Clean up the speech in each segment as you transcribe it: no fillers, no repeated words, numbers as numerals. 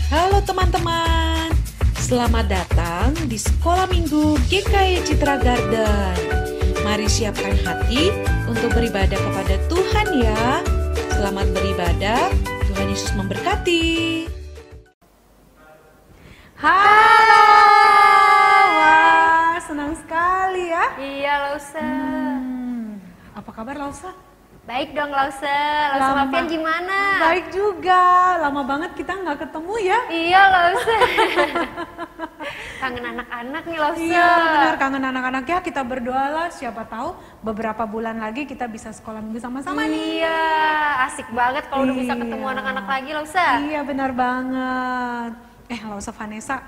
Halo teman-teman, selamat datang di Sekolah Minggu GKI Citra Garden. Mari siapkan hati untuk beribadah kepada Tuhan ya. Selamat beribadah, Tuhan Yesus memberkati. Halo, wah senang sekali ya. Iya, Lause. Apa kabar Lausa? Baik dong, Lause. Lause Lama. Mafian gimana? Baik juga, lama banget kita nggak ketemu ya. Iya, Lause. Kangen anak-anak nih, Lause. Iya benar, kangen anak-anak ya, kita berdoalah siapa tahu beberapa bulan lagi kita bisa sekolah minggu sama-sama nih. Iya, asik banget kalau udah bisa Iya. ketemu anak-anak lagi, Lause. Iya benar banget. Lausa Vanessa,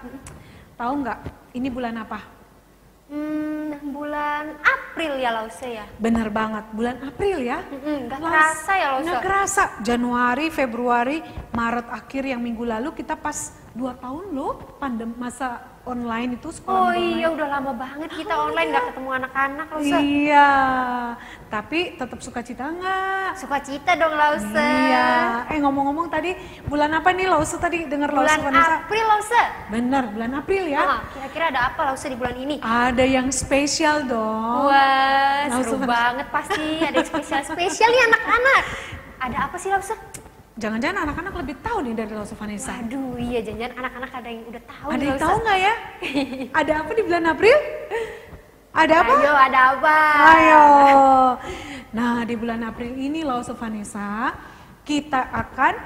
tahu nggak ini bulan apa? Bulan April ya, Lause ya? Benar banget, bulan April ya. Nggak kerasa ya, Lause? Nggak kerasa, Januari, Februari, Maret akhir yang minggu lalu kita pas 2 tahun loh masa online itu sekolah Oh minggu iya, online. udah lama banget kita online nggak ketemu anak-anak, Lause. Iya, tapi tetap sukacita nggak? Sukacita dong, Lause. Iya, ngomong-ngomong tadi bulan apa nih Lause tadi dengar Lause Bulan Vanessa? April, Lause. Bener, bulan April ya. Kira-kira ada apa, Lause, di bulan ini? Ada yang spesial dong. Wah, Lause seru Vanessa. banget pasti. Ada yang spesial-spesial nih anak-anak. Ada apa sih, Lause? Jangan-jangan anak-anak lebih tahu nih dari Lause Vanessa. Aduh, iya, jangan-jangan anak-anak ada yang udah tahu. Ada nih, yang Lause. tahu nggak ya? Ada apa di bulan April? Ada apa? Ayo, ada apa? Ayo. Nah, di bulan April ini Lause Vanessa, kita akan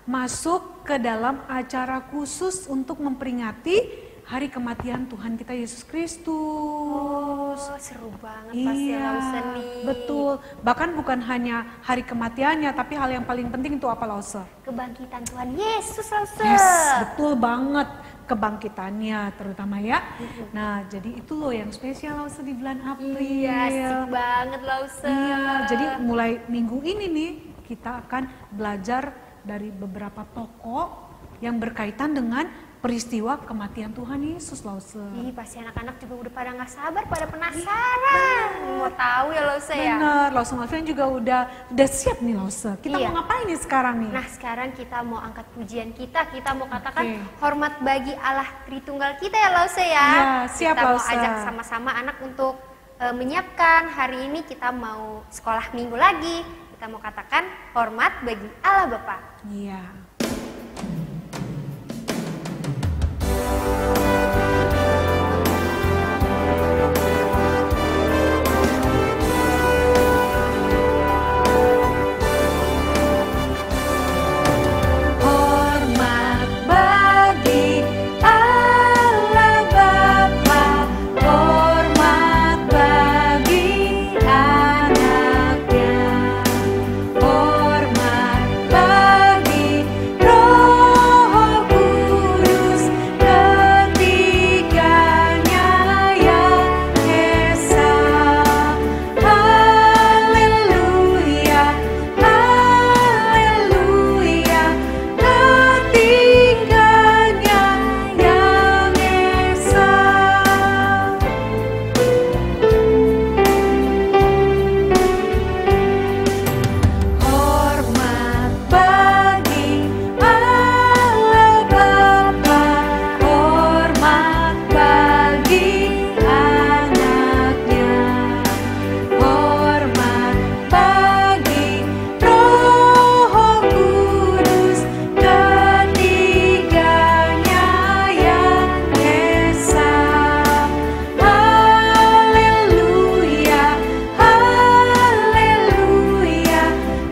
masuk ke dalam acara khusus untuk memperingati hari kematian Tuhan kita Yesus Kristus. Oh, seru banget pasti ya, Lause nih. betul. Bahkan bukan hanya hari kematiannya, tapi hal yang paling penting itu apa Lause? Kebangkitan Tuhan Yesus, Lause. Yes, betul banget, kebangkitannya terutama ya. Nah, jadi itu loh yang spesial Lause di bulan April. Iya, asik banget, Lause. Iya, jadi mulai minggu ini nih kita akan belajar dari beberapa tokoh yang berkaitan dengan peristiwa kematian Tuhan Yesus, Lause. Ih, pasti anak-anak juga udah pada nggak sabar, pada penasaran. Mau tahu ya, Lause ya? Bener, Lause Mafian juga udah siap nih Lause. Kita Iya. mau ngapain nih sekarang nih? Nah, sekarang kita mau angkat pujian kita mau katakan Oke. hormat bagi Allah Tritunggal kita ya, Lause ya. Iya, siap, kita mau Lause. ajak sama-sama anak untuk menyiapkan hari ini kita mau sekolah minggu lagi. Kita mau katakan hormat bagi Allah Bapa. Iya. Hormat bagi Allah Bapa, hormat bagi anaknya, hormat bagi Roh Kudus, ketiganya yang esa. Haleluya, haleluya, ketiganya yang esa. Hormat bagi Allah Bapa, hormat bagi anaknya, hormat bagi Roh Kudus, ketiganya yang esa. Haleluya, haleluya,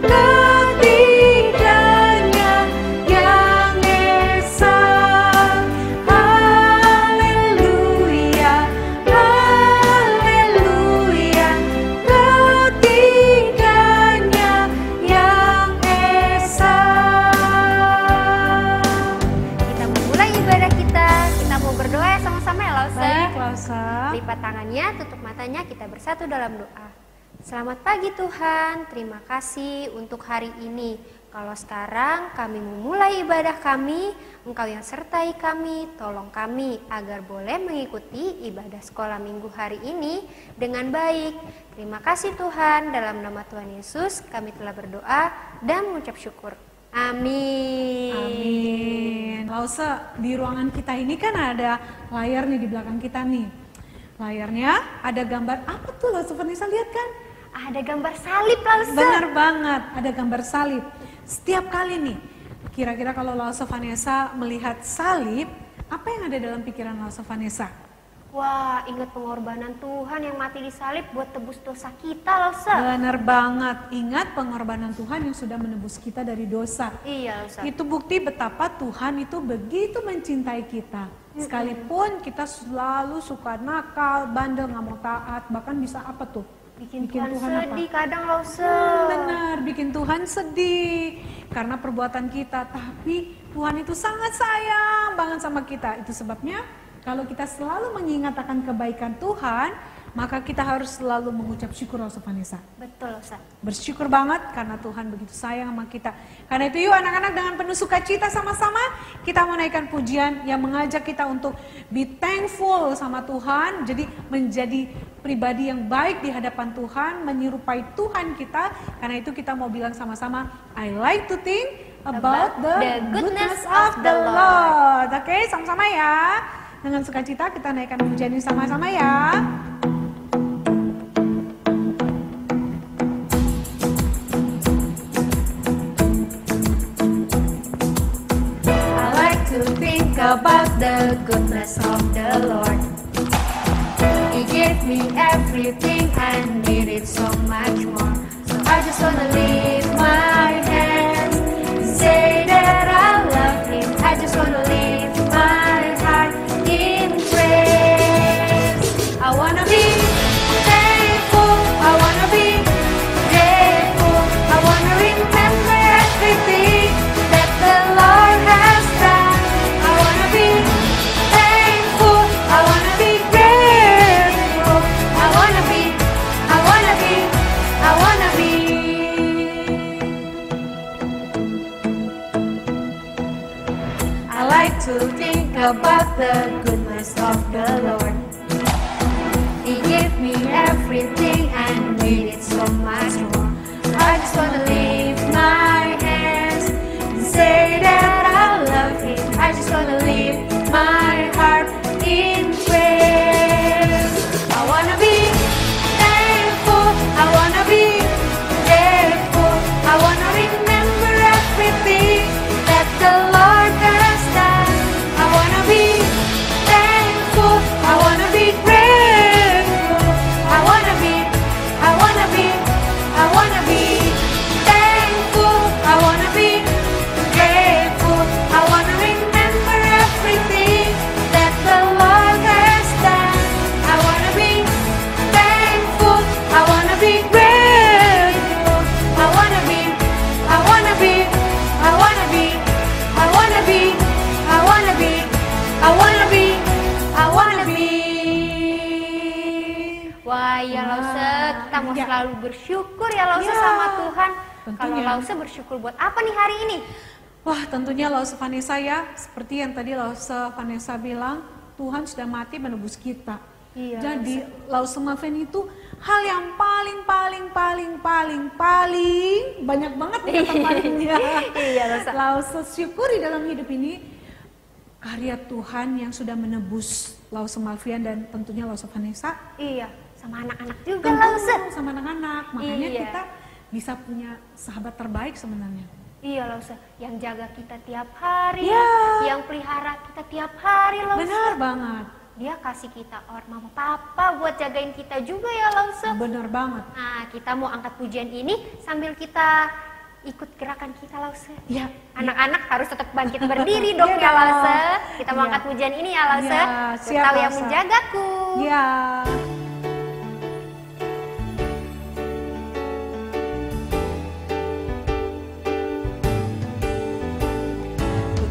ketiganya yang esa. Haleluya, haleluya, ketiganya yang esa. Kita mau mulai ibadah kita. Kita mau berdoa ya sama-sama ya, Lause. Baik, Lause. Lipat tangannya, tutup matanya, kita bersatu dalam doa. Selamat pagi Tuhan, terima kasih untuk hari ini. Kalau sekarang kami memulai ibadah kami, Engkau yang sertai kami, tolong kami agar boleh mengikuti ibadah sekolah minggu hari ini dengan baik. Terima kasih Tuhan, dalam nama Tuhan Yesus kami telah berdoa dan mengucap syukur. Amin. Amin. Lause, di ruangan kita ini kan ada layar nih di belakang kita nih. Layarnya ada gambar apa tuh Lause Vanessa, lihat kan? Ada gambar salib, Lause. Benar banget, ada gambar salib. Setiap kali nih, kira-kira kalau Lause Vanessa melihat salib, apa yang ada dalam pikiran Lause Vanessa? Wah, ingat pengorbanan Tuhan yang mati di salib buat tebus dosa kita, Lause. Benar banget, ingat pengorbanan Tuhan yang sudah menebus kita dari dosa. Iya, Lause. Itu bukti betapa Tuhan itu begitu mencintai kita. Sekalipun kita selalu suka nakal, bandel, nggak mau taat, bahkan bisa apa tuh? Bikin Tuhan sedih apa? kadang, Lause. Benar, bikin Tuhan sedih karena perbuatan kita. Tapi Tuhan itu sangat sayang banget sama kita. Itu sebabnya kalau kita selalu mengingat akan kebaikan Tuhan, maka kita harus selalu mengucap syukur, Lause Vanessa. Betul, Lause. Bersyukur banget karena Tuhan begitu sayang sama kita. Karena itu yuk anak-anak, dengan penuh sukacita sama-sama kita menaikkan pujian yang mengajak kita untuk be thankful sama Tuhan. Jadi menjadi pribadi yang baik di hadapan Tuhan, menyerupai Tuhan kita. Karena itu kita mau bilang sama-sama, I like to think about the goodness of the Lord. Oke, sama-sama ya. Dengan sukacita kita naikkan pujian ini sama-sama ya. I like to think about the goodness of the Lord. He gave me everything I needed so much more. So I just wanna lift my hands and say that I love Him. I just wanna lift my heart in praise. I wanna be thankful. I wanna be grateful. I wanna remember everything that the Lord has done. I wanna be thankful. I wanna be grateful. I wanna be. I like to think about the goodness of the Lord. He gave me everything I needed so much more. I just wanna lift my hands and say that I love Him. I just wanna lift my heart in praise. I wanna be thankful. I wanna be grateful. I wanna remember everything that the Lord has done. I wanna be thankful. I wanna be grateful. I wanna be thankful. I wanna be grateful. I wanna remember everything that the Lord has done. I wanna be thankful. I wanna be grateful. I wanna be. Wah, ya Lause, kita mau selalu bersyukur ya Lause sama Tuhan. Kalau Lause bersyukur buat apa nih hari ini? Wah, tentunya Lause Vanessa ya, seperti yang tadi Lause Vanessa bilang, Tuhan sudah mati menebus kita. Iya, jadi Lause Maven itu hal yang paling banyak banget kata palingnya. Iya, Lause syukuri dalam hidup ini karya Tuhan yang sudah menebus Lause Malvian dan tentunya Lause Vanessa. Iya, sama anak-anak juga Lause. Sama anak-anak, makanya Iya. kita bisa punya sahabat terbaik sebenarnya. Iya Lause, yang jaga kita tiap hari, Iya. yang pelihara kita tiap hari Lause. Benar banget. Dia kasih kita mama papa buat jagain kita juga ya Lause. Benar banget. Nah, kita mau angkat pujian ini sambil kita ikut gerakan kita Lause. Iya. Anak-anak harus tetap bangkit berdiri dong Iya ya dong. Lause. Kita mau Iya. angkat pujian ini ya Lause. Iya, Ku siap, tahu yang Lause. menjagaku. Iya.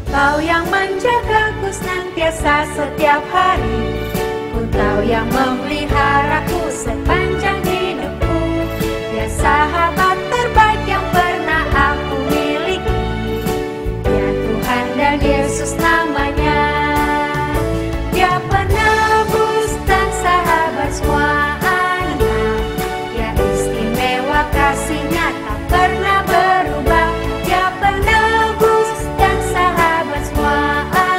Kau yang menjagaku senantiasa setiap hari, Ku tahu yang memeliharaku sepanjang hidupku. Dia sahabat terbaik yang pernah aku miliki. Dia Tuhan dan Yesus namanya. Dia penebus dan sahabat semua anak. Dia istimewa, kasihnya tak pernah berubah. Dia penebus dan sahabat semua anak.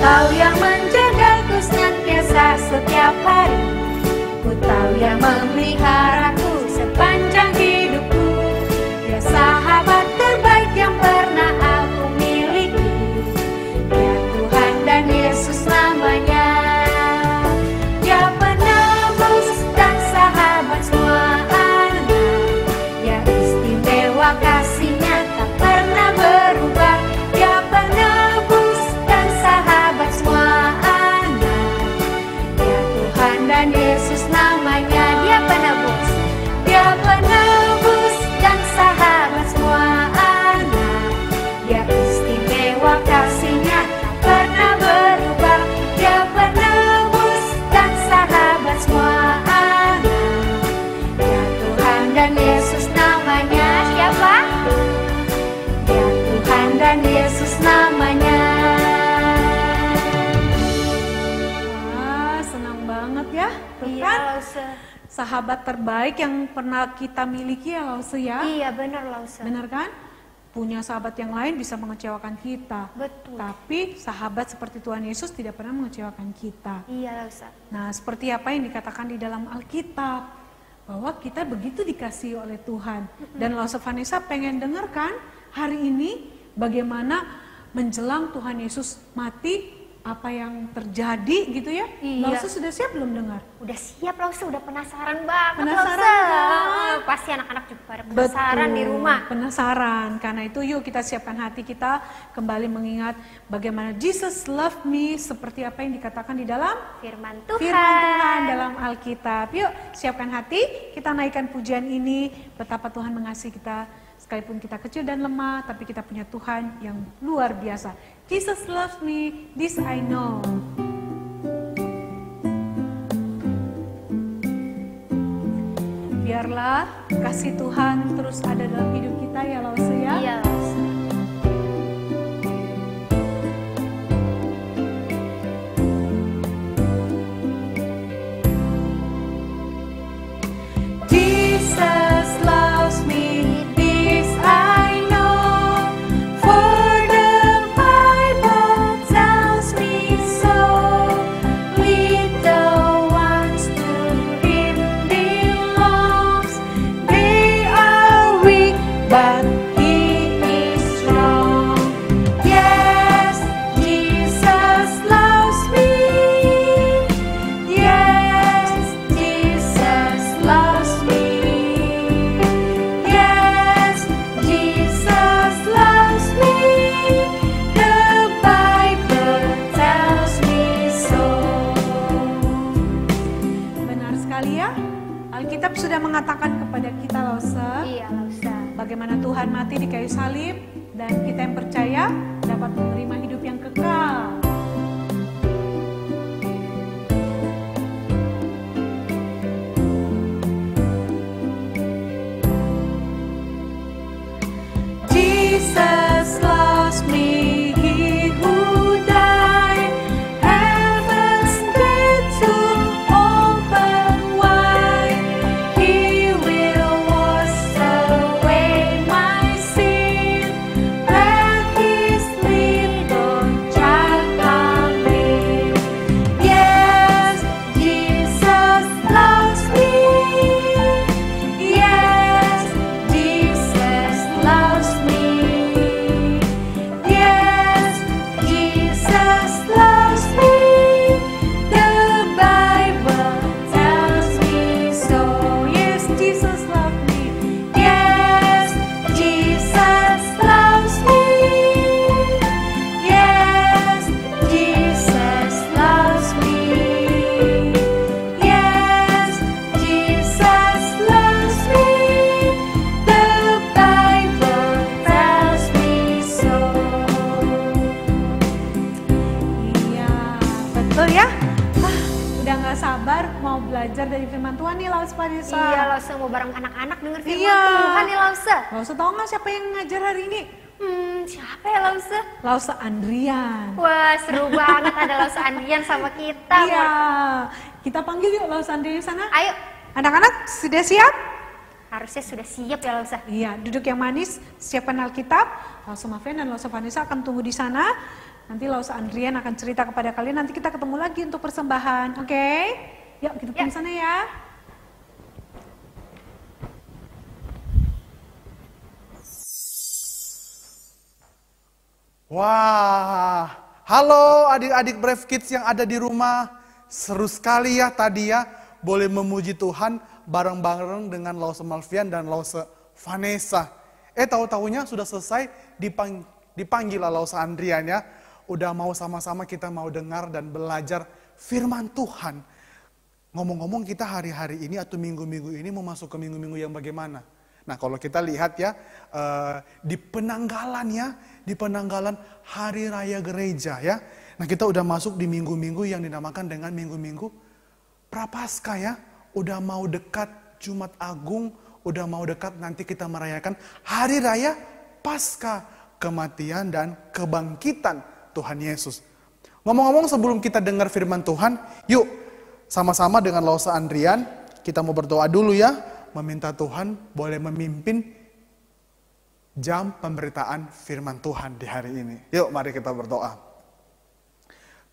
Engkau yang menjagaku senantiasa setiap hari. Ku tahu yang memeliharaku sepanjang hidupku. Dia sahabat terbaik yang pernah aku miliki. Dia Tuhan dan Yesus namanya. Dia penebus dan sahabat semua anak. Dia istimewa kasihnya tak pernah berubah. Dia penebus dan sahabat semua anak. Dia Tuhan dan Yesus namanya. Dia penebus. Dia penebus dan sahabat semua anak. Dia istimewa kasihnya tak pernah berubah. Dia penebus dan sahabat semua anak. Dia Tuhan dan Yesus namanya. Siapa? Dia Tuhan dan Yesus namanya. Wah, senang banget ya. Tuh Iya, kan? Lause. Sahabat terbaik yang pernah kita miliki ya Lause ya. Iya, benar Lause. Benar kan? Punya sahabat yang lain bisa mengecewakan kita. Betul. Tapi sahabat seperti Tuhan Yesus tidak pernah mengecewakan kita. Iya, Lause. Nah, seperti apa yang dikatakan di dalam Alkitab, bahwa kita begitu dikasihi oleh Tuhan. Dan Lause Vanessa pengen dengarkan hari ini bagaimana menjelang Tuhan Yesus mati, apa yang terjadi gitu ya. Iya. Lause sudah siap belum dengar? Udah siap Lause, udah penasaran banget Penasaran Lause. kan? Pasti anak-anak juga pada penasaran di Betul, rumah. Penasaran. Karena itu yuk kita siapkan hati kita kembali mengingat bagaimana Jesus love me seperti apa yang dikatakan di dalam Firman Tuhan. Firman Tuhan dalam Alkitab. Yuk siapkan hati, kita naikkan pujian ini. Betapa Tuhan mengasihi kita. Sekalipun kita kecil dan lemah, tapi kita punya Tuhan yang luar biasa. Jesus loves me, this I know. Biarlah kasih Tuhan terus ada dalam hidup kita ya Lause ya. Iya, Lause. Jesus loves me, this I know, for the Bible tells me so. Little ones to Him belongs, they are weak, but He is strong. Yes, Jesus loves me. Yes, Jesus loves me. Yes, Jesus loves me. The Bible tells me so. Benar sekali ya. Alkitab sudah mengatakan kepada kita Lause, Iya, Lause. bagaimana Tuhan mati di kayu salib dan kita yang percaya dapat menerima hidup yang kekal. Jesus loves me, He who died, heaven's gate to open wide. He will wash away my sin. Let His little child come in. Yes, Jesus loves me. Yes, Jesus loves me. Yes, Jesus loves me. The Bible tells me so. Yes, Jesus loves me. Yes, Jesus loves me. Yes, Jesus loves me. Yes, Jesus loves me. The Bible tells me so. Iya, betul ya. Udah nggak sabar mau belajar dari firman Tuhan nih Lause Vanessa. Iya, Lause mau bareng anak-anak denger firman Iya. Tuhan nih Lause. Lause tahu nggak siapa yang ngajar hari ini? Siapa ya Lause? Lause Andrian. Wah, seru banget ada Lause Andrian sama kita. Iya, kita panggil yuk Lause Andrian di sana. Ayo, Anak-anak sudah siap? harusnya sudah siap ya Lause. Iya, duduk yang manis, siapkan Alkitab. Lause Maven dan Lause Vanessa akan tunggu di sana. Nanti Lausa Andrian akan cerita kepada kalian, nanti kita ketemu lagi untuk persembahan, oke? Yuk kita pergi sana ya. Wah, halo adik-adik Brave Kids yang ada di rumah. Seru sekali ya tadi ya, boleh memuji Tuhan bareng-bareng dengan Lausa Malvian dan Lausa Vanessa. Tahu-tahunya sudah selesai dipanggil Lausa Andrian ya. Udah mau sama-sama kita mau dengar dan belajar firman Tuhan. Ngomong-ngomong kita hari-hari ini atau minggu-minggu ini mau masuk ke minggu-minggu yang bagaimana? Nah kalau kita lihat ya, di penanggalan Hari Raya Gereja ya. Nah kita udah masuk di minggu-minggu yang dinamakan dengan minggu-minggu Prapaskah ya. Udah mau dekat Jumat Agung, udah mau dekat nanti kita merayakan Hari Raya Paskah, kematian dan kebangkitan Tuhan Yesus. Ngomong-ngomong sebelum kita dengar firman Tuhan, yuk sama-sama dengan Lausa Andrian, kita mau berdoa dulu ya. Meminta Tuhan boleh memimpin jam pemberitaan firman Tuhan di hari ini. Yuk mari kita berdoa.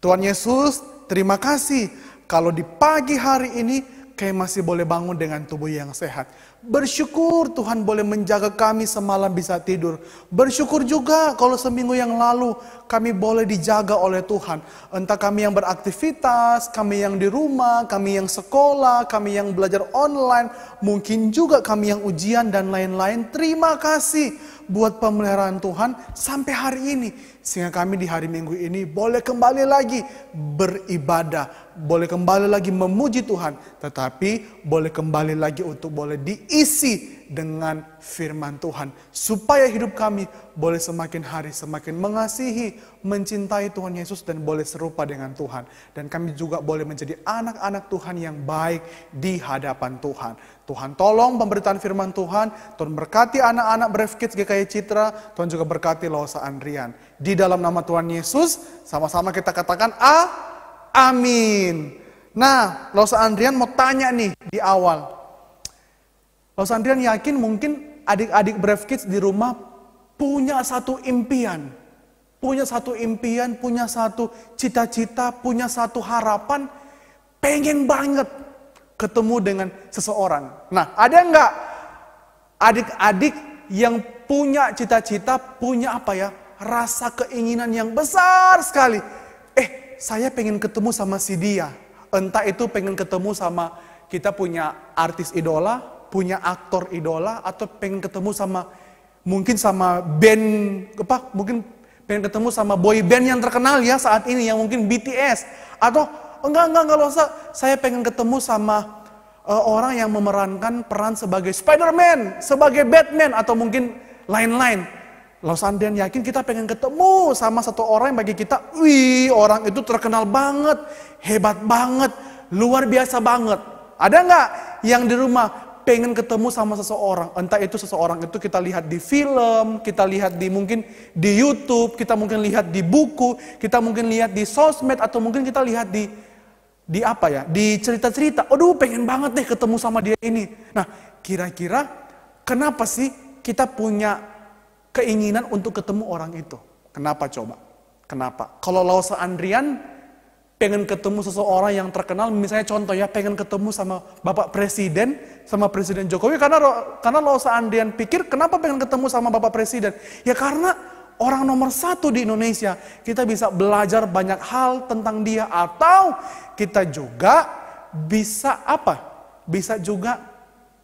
Tuhan Yesus, terima kasih kalau di pagi hari ini kami masih boleh bangun dengan tubuh yang sehat. Bersyukur Tuhan boleh menjaga kami semalam bisa tidur. Bersyukur juga kalau seminggu yang lalu kami boleh dijaga oleh Tuhan. Entah kami yang beraktivitas, kami yang di rumah, kami yang sekolah, kami yang belajar online, mungkin juga kami yang ujian dan lain-lain. Terima kasih buat pemeliharaan Tuhan sampai hari ini. Sehingga kami di hari Minggu ini boleh kembali lagi beribadah, boleh kembali lagi memuji Tuhan, tetapi boleh kembali lagi untuk boleh diisi dengan firman Tuhan. Supaya hidup kami boleh semakin hari semakin mengasihi, mencintai Tuhan Yesus dan boleh serupa dengan Tuhan. Dan kami juga boleh menjadi anak-anak Tuhan yang baik di hadapan Tuhan. Tuhan tolong pemberitaan firman Tuhan, Tuhan berkati anak-anak Brave Kids GKI Citra, Tuhan juga berkati Lausa Andrian. Di dalam nama Tuhan Yesus, sama-sama kita katakan amin. Nah, Lausa Andrian mau tanya nih di awal. Lausa Andrian yakin mungkin adik-adik Brave Kids di rumah punya satu impian. Punya satu impian, punya satu cita-cita, punya satu harapan, pengen banget ketemu dengan seseorang. Nah, ada nggak adik-adik yang punya cita-cita, punya rasa keinginan yang besar sekali. Saya pengen ketemu sama si dia. Entah itu pengen ketemu sama, kita punya artis idola, punya aktor idola, atau pengen ketemu sama, mungkin sama band, mungkin pengen ketemu sama boy band yang terkenal ya saat ini, yang mungkin BTS. Atau enggak usah, saya pengen ketemu sama orang yang memerankan peran sebagai Spider-Man, sebagai Batman, atau mungkin lain-lain. Lausa Andrian yakin kita pengen ketemu sama satu orang yang bagi kita, orang itu terkenal banget, hebat banget, luar biasa banget. Ada nggak yang di rumah pengen ketemu sama seseorang? Entah itu seseorang itu kita lihat di film, kita lihat mungkin di YouTube, kita mungkin lihat di buku, kita mungkin lihat di sosmed, atau mungkin kita lihat di cerita-cerita. Aduh, pengen banget deh ketemu sama dia ini. Nah, kira-kira kenapa sih kita punya keinginan untuk ketemu orang itu? Kenapa coba? Kenapa? Kalau Lausa Andrian pengen ketemu seseorang yang terkenal, misalnya contoh ya, pengen ketemu sama Bapak Presiden, sama Presiden Jokowi, karena Lausa Andrian pikir kenapa pengen ketemu sama Bapak Presiden? Ya karena orang nomor satu di Indonesia, kita bisa belajar banyak hal tentang dia, atau kita juga bisa bisa juga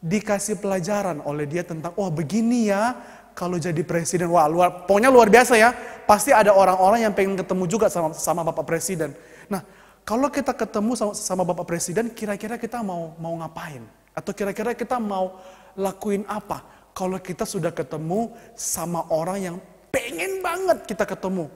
dikasih pelajaran oleh dia tentang, begini ya kalau jadi presiden. Pokoknya luar biasa ya. Pasti ada orang-orang yang pengen ketemu juga sama Bapak Presiden. Nah, kalau kita ketemu sama Bapak Presiden, kira-kira kita mau ngapain? Atau kira-kira kita mau lakuin apa? Kalau kita sudah ketemu sama orang yang pengen banget kita ketemu.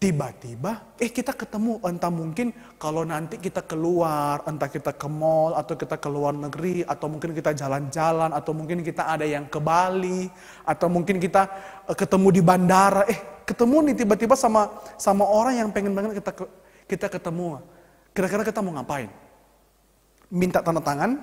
Tiba-tiba, kita ketemu. Entah mungkin kalau nanti kita keluar, entah kita ke mall, atau kita ke luar negeri, atau mungkin kita jalan-jalan, atau mungkin kita ada yang ke Bali, atau mungkin kita ketemu di bandara. Ketemu nih tiba-tiba sama orang yang pengen banget kita ketemu. Kira-kira kita mau ngapain? Minta tanda tangan,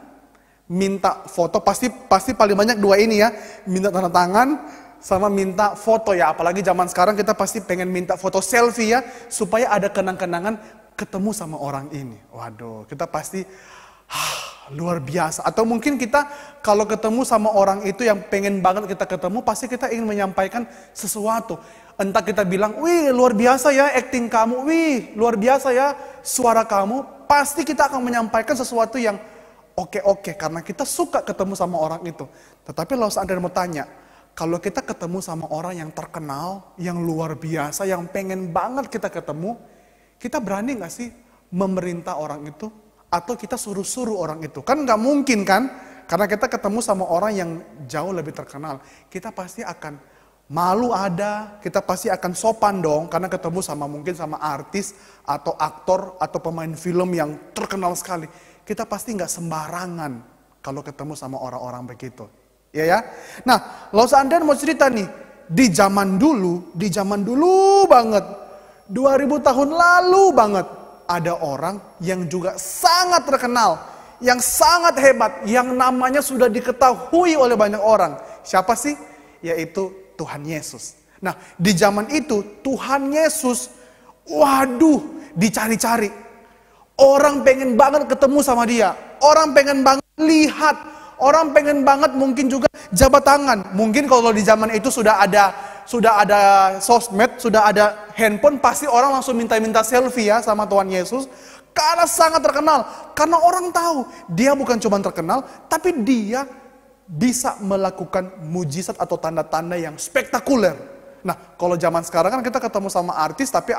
minta foto, pasti paling banyak dua ini ya. Minta tanda tangan, sama minta foto ya. Apalagi zaman sekarang kita pasti pengen minta foto selfie ya, supaya ada kenang-kenangan ketemu sama orang ini. Waduh, kita pasti luar biasa. Atau mungkin kita kalau ketemu sama orang itu yang pengen banget kita ketemu, pasti kita ingin menyampaikan sesuatu. Entah kita bilang, wih luar biasa ya acting kamu, wih luar biasa ya suara kamu. Pasti kita akan menyampaikan sesuatu yang oke, karena kita suka ketemu sama orang itu. Tetapi kalau seandainya mau tanya, kalau kita ketemu sama orang yang terkenal, yang luar biasa, yang pengen banget kita ketemu, kita berani gak sih memerintah orang itu? Atau kita suruh-suruh orang itu? Kan gak mungkin kan? Karena kita ketemu sama orang yang jauh lebih terkenal. Kita pasti akan malu ada, kita pasti akan sopan dong. Karena ketemu sama mungkin sama artis, atau aktor, atau pemain film yang terkenal sekali. Kita pasti gak sembarangan kalau ketemu sama orang-orang begitu. Ya. Nah, kalau seandainya mau cerita nih, di zaman dulu banget, 2000 tahun lalu banget, ada orang yang juga sangat terkenal, yang sangat hebat, yang namanya sudah diketahui oleh banyak orang. Siapa sih? Yaitu Tuhan Yesus. Nah, di zaman itu Tuhan Yesus, waduh, dicari-cari. Orang pengen banget ketemu sama dia. Orang pengen banget lihat. Orang pengen banget mungkin juga jabat tangan. Mungkin kalau di zaman itu sudah ada sosmed, sudah ada handphone, pasti orang langsung minta selfie ya sama Tuhan Yesus. Karena sangat terkenal. Karena orang tahu dia bukan cuma terkenal, tapi dia bisa melakukan mujizat atau tanda-tanda yang spektakuler. Nah, kalau zaman sekarang kan kita ketemu sama artis, tapi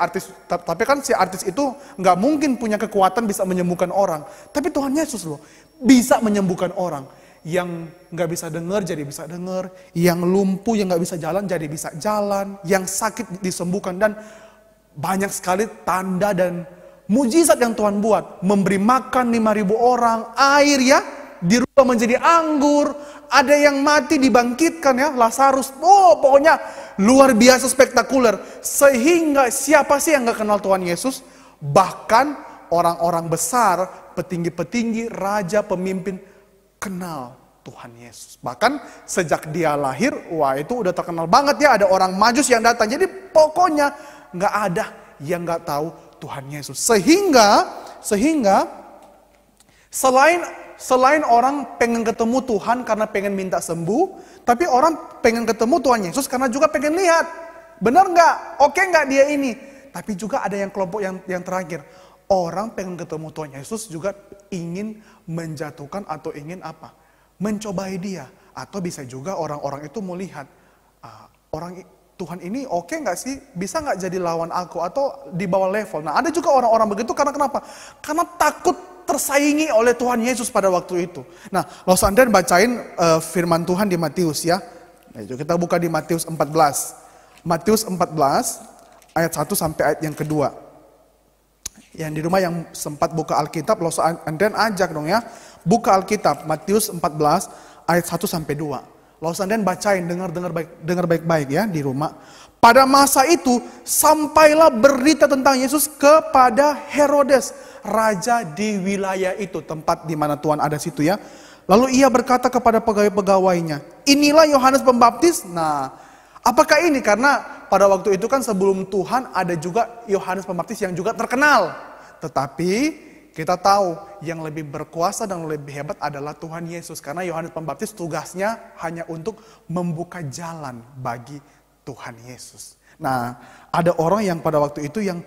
kan si artis itu nggak mungkin punya kekuatan bisa menyembuhkan orang. Tapi Tuhan Yesus loh bisa menyembuhkan orang. Yang nggak bisa dengar jadi bisa dengar, yang lumpuh yang nggak bisa jalan jadi bisa jalan, yang sakit disembuhkan, dan banyak sekali tanda dan mujizat yang Tuhan buat. Memberi makan 5.000 orang, air ya dirubah menjadi anggur, ada yang mati dibangkitkan ya, Lazarus. Oh, pokoknya luar biasa spektakuler. Sehingga siapa sih yang gak kenal Tuhan Yesus? Bahkan orang-orang besar, petinggi-petinggi, raja, pemimpin kenal Tuhan Yesus. Bahkan sejak dia lahir, wah itu udah terkenal banget ya, ada orang Majus yang datang. Jadi pokoknya gak ada yang gak tahu Tuhan Yesus. Sehingga Selain orang pengen ketemu Tuhan karena pengen minta sembuh, tapi orang pengen ketemu Tuhan Yesus karena juga pengen lihat. Benar nggak? Oke nggak dia ini? Tapi juga ada yang kelompok yang terakhir. Orang pengen ketemu Tuhan Yesus juga ingin menjatuhkan atau ingin apa? Mencobai dia. Atau bisa juga orang-orang itu mau lihat. Orang Tuhan ini oke nggak sih? Bisa nggak jadi lawan aku? Atau di bawah level? Nah ada juga orang-orang begitu karena kenapa? Karena takut tersaingi oleh Tuhan Yesus pada waktu itu. Nah, kalau seandainya bacain firman Tuhan di Matius ya. Nah, kita buka di Matius 14. Matius 14 ayat 1 sampai ayat yang kedua. Yang di rumah yang sempat buka Alkitab, kalau seandainya ajak dong ya. Buka Alkitab, Matius 14 ayat 1 sampai 2. Kalau seandainya bacain, dengar baik-baik ya di rumah. Pada masa itu, sampailah berita tentang Yesus kepada Herodes, raja di wilayah itu, tempat di mana Tuhan ada situ ya. Lalu ia berkata kepada pegawai-pegawainya, inilah Yohanes Pembaptis. Nah, apakah ini? Karena pada waktu itu kan sebelum Tuhan ada juga Yohanes Pembaptis yang juga terkenal. Tetapi kita tahu yang lebih berkuasa dan lebih hebat adalah Tuhan Yesus. Karena Yohanes Pembaptis tugasnya hanya untuk membuka jalan bagi Tuhan Yesus. Nah, ada orang yang pada waktu itu yang,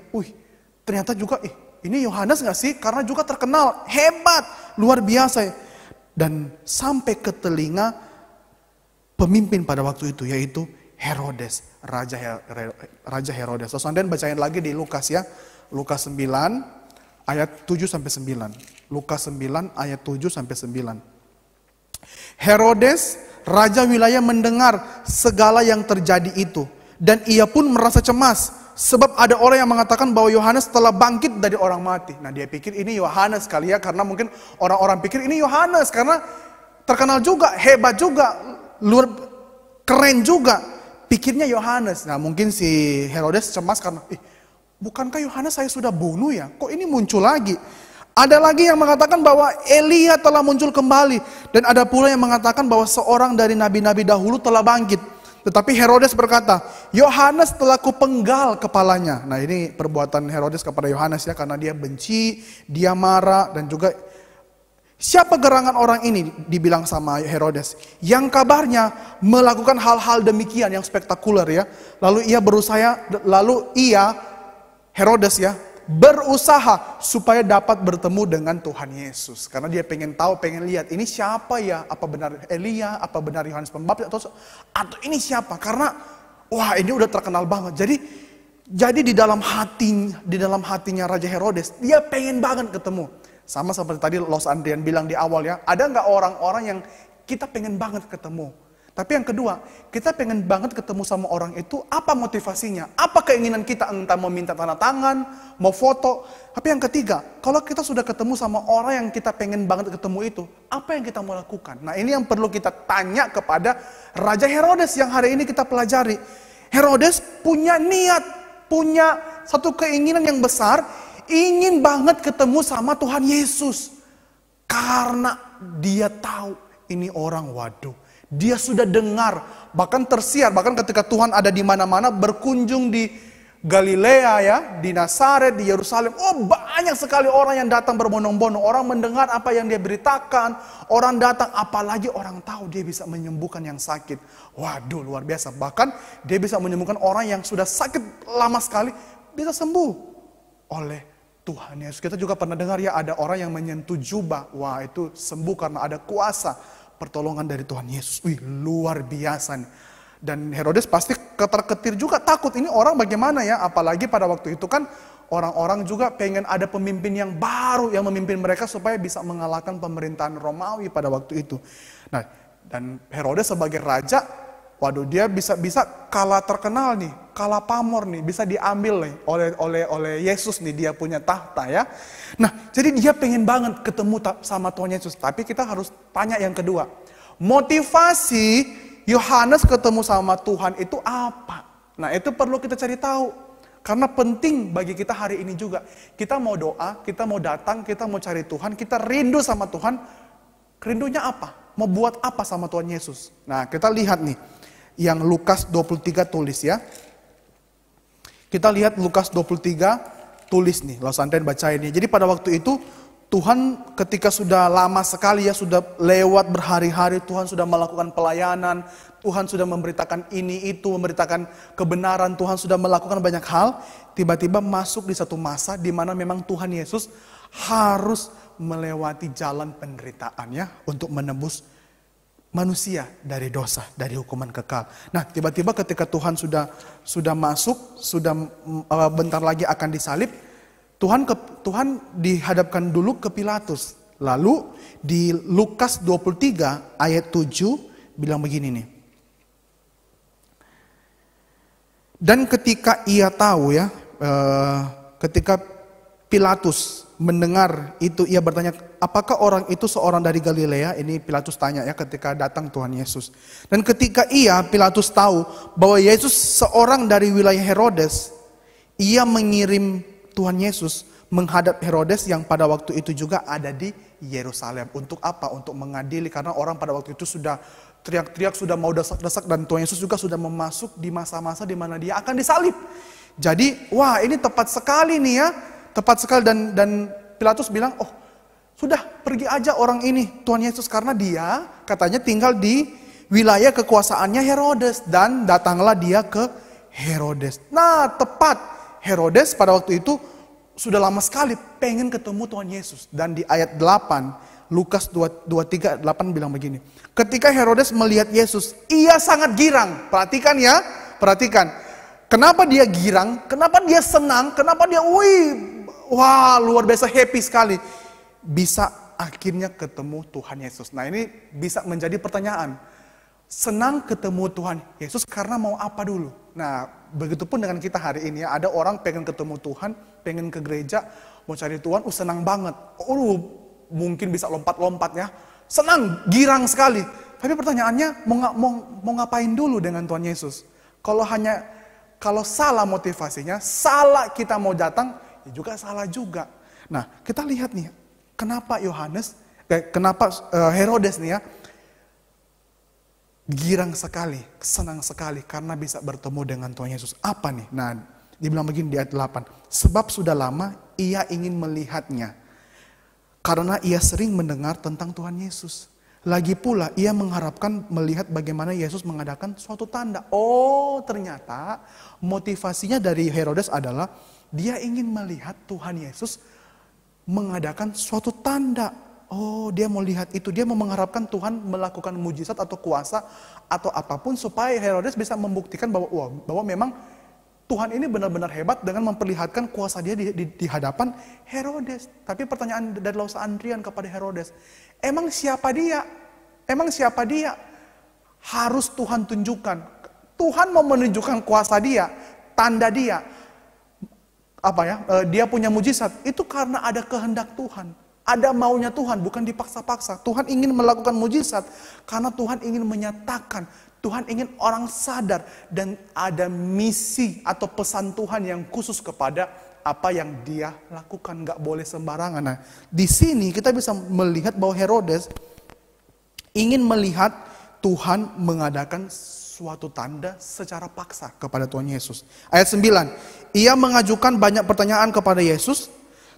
ternyata juga, ini Yohanes gak sih? Karena juga terkenal, hebat, luar biasa. Dan sampai ke telinga pemimpin pada waktu itu, yaitu Herodes, Raja Herodes. Terus Anda bacain lagi di Lukas ya, Lukas 9 ayat 7-9. Lukas 9 ayat 7-9. Herodes, raja wilayah, mendengar segala yang terjadi itu. Dan ia pun merasa cemas. Sebab ada orang yang mengatakan bahwa Yohanes telah bangkit dari orang mati. Nah dia pikir ini Yohanes kali ya. Karena mungkin orang-orang pikir ini Yohanes. Karena terkenal juga, hebat juga, luar keren juga. Pikirnya Yohanes. Nah mungkin si Herodes cemas karena, bukankah Yohanes saya sudah bunuh ya? Kok ini muncul lagi? Ada lagi yang mengatakan bahwa Elia telah muncul kembali. Dan ada pula yang mengatakan bahwa seorang dari nabi-nabi dahulu telah bangkit. Tetapi Herodes berkata, Yohanes telah kupenggal kepalanya. Nah ini perbuatan Herodes kepada Yohanes ya, karena dia benci, dia marah, dan juga siapa gerangan orang ini, dibilang sama Herodes, yang kabarnya melakukan hal-hal demikian yang spektakuler ya. Lalu ia Herodes ya, berusaha supaya dapat bertemu dengan Tuhan Yesus. Karena dia pengen tahu, pengen lihat ini siapa ya, apa benar Elia, apa benar Yohanes Pembaptis, atau ini siapa. Karena wah ini udah terkenal banget. Jadi di dalam hatinya Raja Herodes, dia pengen banget ketemu. Sama seperti tadi Los Andrian bilang di awal ya, ada nggak orang-orang yang kita pengen banget ketemu. Tapi yang kedua, kita pengen banget ketemu sama orang itu, apa motivasinya? Apa keinginan kita? Entah mau minta tanda tangan, mau foto. Tapi yang ketiga, kalau kita sudah ketemu sama orang yang kita pengen banget ketemu itu, apa yang kita mau lakukan? Nah ini yang perlu kita tanya kepada Raja Herodes yang hari ini kita pelajari. Herodes punya niat, punya satu keinginan yang besar, ingin banget ketemu sama Tuhan Yesus. Karena dia tahu ini orang, waduh, dia sudah dengar, bahkan tersiar, bahkan ketika Tuhan ada di mana-mana, berkunjung di Galilea ya, di Nazaret, di Yerusalem. Oh banyak sekali orang yang datang berbondong-bondong. Orang mendengar apa yang dia beritakan, orang datang, apalagi orang tahu dia bisa menyembuhkan yang sakit. Waduh luar biasa, bahkan dia bisa menyembuhkan orang yang sudah sakit lama sekali, bisa sembuh oleh Tuhan Yesus. Kita juga pernah dengar ya, ada orang yang menyentuh jubah, wah itu sembuh karena ada kuasa pertolongan dari Tuhan Yesus. Wih luar biasa nih. Dan Herodes pasti ketar-ketir juga, takut ini orang bagaimana ya. Apalagi pada waktu itu kan orang-orang juga pengen ada pemimpin yang baru yang memimpin mereka supaya bisa mengalahkan pemerintahan Romawi pada waktu itu. Nah dan Herodes sebagai raja, waduh dia bisa kalah terkenal nih, kalah pamor nih, bisa diambil nih oleh Yesus nih, dia punya tahta ya. Nah, jadi dia pengen banget ketemu sama Tuhan Yesus. Tapi kita harus tanya yang kedua. Motivasi Yohanes ketemu sama Tuhan itu apa? Nah, itu perlu kita cari tahu. Karena penting bagi kita hari ini juga. Kita mau doa, kita mau datang, kita mau cari Tuhan, kita rindu sama Tuhan. Rindunya apa? Mau buat apa sama Tuhan Yesus? Nah, kita lihat nih. Yang Lukas 23 tulis ya. Kita lihat Lukas 23 tulis nih, Los Andrian bacain nih. Jadi pada waktu itu Tuhan ketika sudah lama sekali ya, sudah lewat berhari-hari, Tuhan sudah melakukan pelayanan, Tuhan sudah memberitakan ini itu, memberitakan kebenaran, Tuhan sudah melakukan banyak hal. Tiba-tiba masuk di satu masa di mana memang Tuhan Yesus harus melewati jalan penderitaan ya, untuk menebus manusia dari dosa, dari hukuman kekal. Nah, tiba-tiba ketika Tuhan sudah masuk, sudah bentar lagi akan disalib, Tuhan dihadapkan dulu ke Pilatus. Lalu di Lukas 23 ayat 7 bilang begini nih. Dan ketika ia tahu ya, ketika Pilatus mendengar itu, ia bertanya, apakah orang itu seorang dari Galilea? Ini Pilatus tanya ya ketika datang Tuhan Yesus. Dan ketika Pilatus tahu bahwa Yesus seorang dari wilayah Herodes, ia mengirim Tuhan Yesus menghadap Herodes yang pada waktu itu juga ada di Yerusalem. Untuk apa? Untuk mengadili, karena orang pada waktu itu sudah teriak-teriak, sudah mau desak-desak, dan Tuhan Yesus juga sudah memasuk di masa-masa di mana dia akan disalib. Jadi, wah ini tepat sekali nih ya. Tepat sekali, dan Pilatus bilang, oh sudah pergi aja orang ini, Tuhan Yesus, karena dia katanya tinggal di wilayah kekuasaannya Herodes, dan datanglah dia ke Herodes. Nah tepat, Herodes pada waktu itu sudah lama sekali pengen ketemu Tuhan Yesus. Dan di ayat 8, Lukas 23:8 bilang begini. Ketika Herodes melihat Yesus, ia sangat girang. Perhatikan ya, perhatikan. Kenapa dia girang? Kenapa dia senang? Kenapa dia wah luar biasa happy sekali. Bisa akhirnya ketemu Tuhan Yesus. Nah ini bisa menjadi pertanyaan. Senang ketemu Tuhan Yesus karena mau apa dulu? Nah begitupun dengan kita hari ini ya. Ada orang pengen ketemu Tuhan, pengen ke gereja, mau cari Tuhan, senang banget. Mungkin bisa lompat-lompat ya. Senang, girang sekali. Tapi pertanyaannya mau ngapain dulu dengan Tuhan Yesus? Kalau salah motivasinya, salah kita mau datang, ya juga salah juga. Nah, kita lihat nih, kenapa Herodes nih ya, girang sekali, senang sekali karena bisa bertemu dengan Tuhan Yesus. Apa nih? Nah, dibilang begini di ayat 8. Sebab sudah lama ia ingin melihatnya, karena ia sering mendengar tentang Tuhan Yesus. Lagi pula ia mengharapkan melihat bagaimana Yesus mengadakan suatu tanda. Oh, ternyata motivasinya dari Herodes adalah dia ingin melihat Tuhan Yesus mengadakan suatu tanda. Oh, dia mau lihat itu. Dia mau mengharapkan Tuhan melakukan mujizat atau kuasa atau apapun supaya Herodes bisa membuktikan bahwa memang Tuhan ini benar-benar hebat dengan memperlihatkan kuasa dia di hadapan Herodes. Tapi pertanyaan dari Laus Andrian kepada Herodes, emang siapa dia? Emang siapa dia? Harus Tuhan tunjukkan. Tuhan mau menunjukkan kuasa dia, tanda dia. Dia punya mujizat. Itu karena ada kehendak Tuhan. Ada maunya Tuhan, bukan dipaksa-paksa. Tuhan ingin melakukan mujizat karena Tuhan ingin menyatakan, Tuhan ingin orang sadar dan ada misi atau pesan Tuhan yang khusus kepada apa yang dia lakukan. Gak boleh sembarangan. Nah, di sini kita bisa melihat bahwa Herodes ingin melihat Tuhan mengadakan suatu tanda secara paksa kepada Tuhan Yesus. Ayat 9, ia mengajukan banyak pertanyaan kepada Yesus,